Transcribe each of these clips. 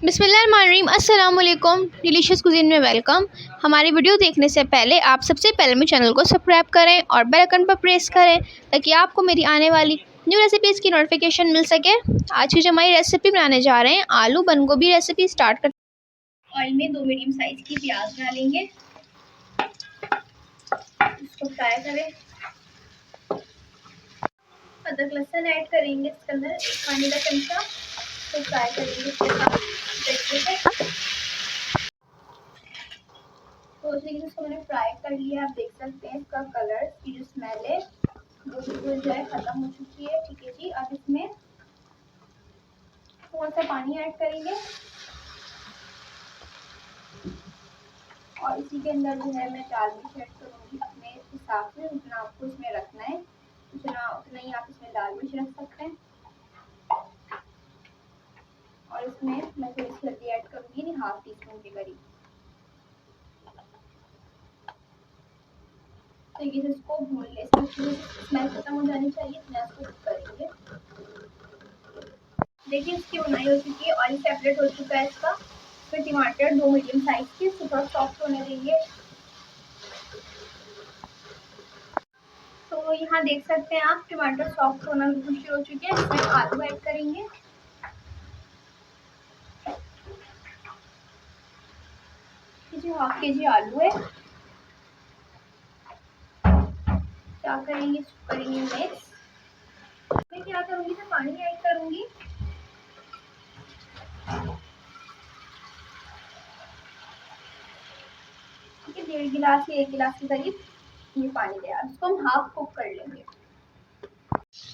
बिस्मिल्लाहिर्रहमानिर्रहीम। अस्सलाम वालेकुम। डिलीशियस कुजीन में वेलकम। हमारी वीडियो देखने से पहले आप सबसे पहले मेरे चैनल को सब्सक्राइब करें और बेल आइकन पर प्रेस करें ताकि आपको मेरी आने वाली न्यू रेसिपीज़ की नोटिफिकेशन मिल सके। आज की जो हमारी रेसिपी बनाने जा रहे हैं आलू बंद गोभी रेसिपी स्टार्ट कर। ऑयल में 2 मीडियम साइज़ की प्याज डालेंगे, इसको फ्राई करें। अदरक लहसुन ऐड करेंगे इसके अंदर 1 खाने का चमचा, तो फ्राई करेंगे इसके साथ देखिए से। तो इसको मैंने फ्राई कर लिया, आप देख सकते हैं इसका कलर की जो स्मेल है वो बिल्कुल जो है ख़त्म हो चुकी है। ठीक है जी, अब इसमें थोड़ा सा पानी ऐड करेंगे और इसी के अंदर जो है मैं दाल मिर्च ऐड करूँगी अपने हिसाब से। जितना आपको इसमें रखना है उतना ही आप इसमें दाल मिर्च रख सकते हैं। और इसमें मैं थोड़ी सी हल्दी ऐड करूँगी, 1/2 टीस्पून के करीब। तो ये इसको भून ले, स्मेल खत्म हो जानी चाहिए, इतना इसको कुक करेंगे। देखिए इसकी बुनाई हो चुकी है, ऑयल सेपरेट हो चुका है इसका। फिर टमाटर 2 मीडियम साइज के, इसको थोड़ा सॉफ्ट होने देंगे। तो यहाँ देख सकते हैं आप टमाटर सॉफ्ट होना बिल्कुल शुरू हो चुके हैं। इसमें आलू ऐड करेंगे, जो 1/2 केजी आलू है। क्या करेंगे, इसको करेंगे मिक्स। मैं क्या करूँगी, तो पानी ऐड करूँगी। ठीक है, 1.5 गिलास या 1 गिलास के करीब ये पानी दिया, इसको हम हाफ कुक कर लेंगे।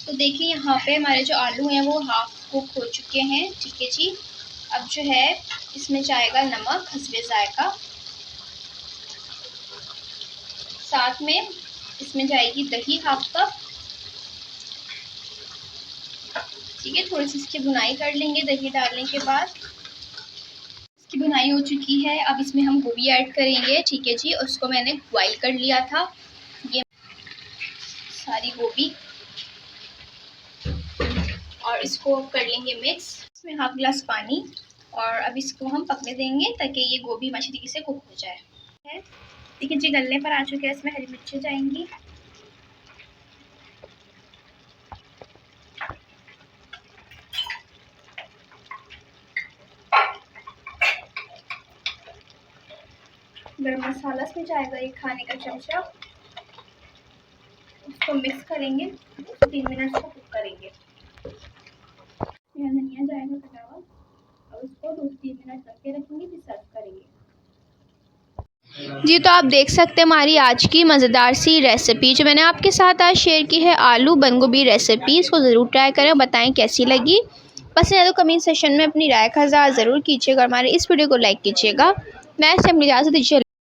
तो देखिए यहाँ पे हमारे जो आलू हैं वो हाफ कुक हो चुके हैं। ठीक है जी, अब जो है इसमें जाएगा नमक हस्बे जायका, साथ में इसमें जाएगी दही 1/2 कप। ठीक है, थोड़ी सी इसकी बुनाई कर लेंगे दही डालने के बाद। इसकी बुनाई हो चुकी है, अब इसमें हम गोभी ऐड करेंगे। ठीक है जी, उसको मैंने बॉईल कर लिया था, ये सारी गोभी, और इसको कर लेंगे मिक्स। इसमें 1/2 गिलास पानी, और अब इसको हम पकने देंगे ताकि ये गोभी अच्छी तरीके से कुक हो जाए। देखिए जी गलने पर आ चुके हैं। इसमें हरी मिर्चें जाएंगी, गरम मसाला इसमें जाएगा 1 खाने का चमचा। इसको मिक्स करेंगे, 3 मिनट को कुक करेंगे। यहाँ धनिया जाएगा कटा हुआ, अब इसको 2-3 मिनट रख के रखेंगे, फिर सर्व करेंगे। जी तो आप देख सकते हैं हमारी आज की मज़ेदार सी रेसिपी जो मैंने आपके साथ आज शेयर की है, आलू बंद गोभी रेसिपी। इसको ज़रूर ट्राई करें, बताएं कैसी लगी। पसंद है तो कमेंट सेशन में अपनी राय का इज़हार ज़रूर कीजिएगा। हमारे इस वीडियो को लाइक कीजिएगा। नेक्स्ट टाइम अपनी इजाज़त दीजिए।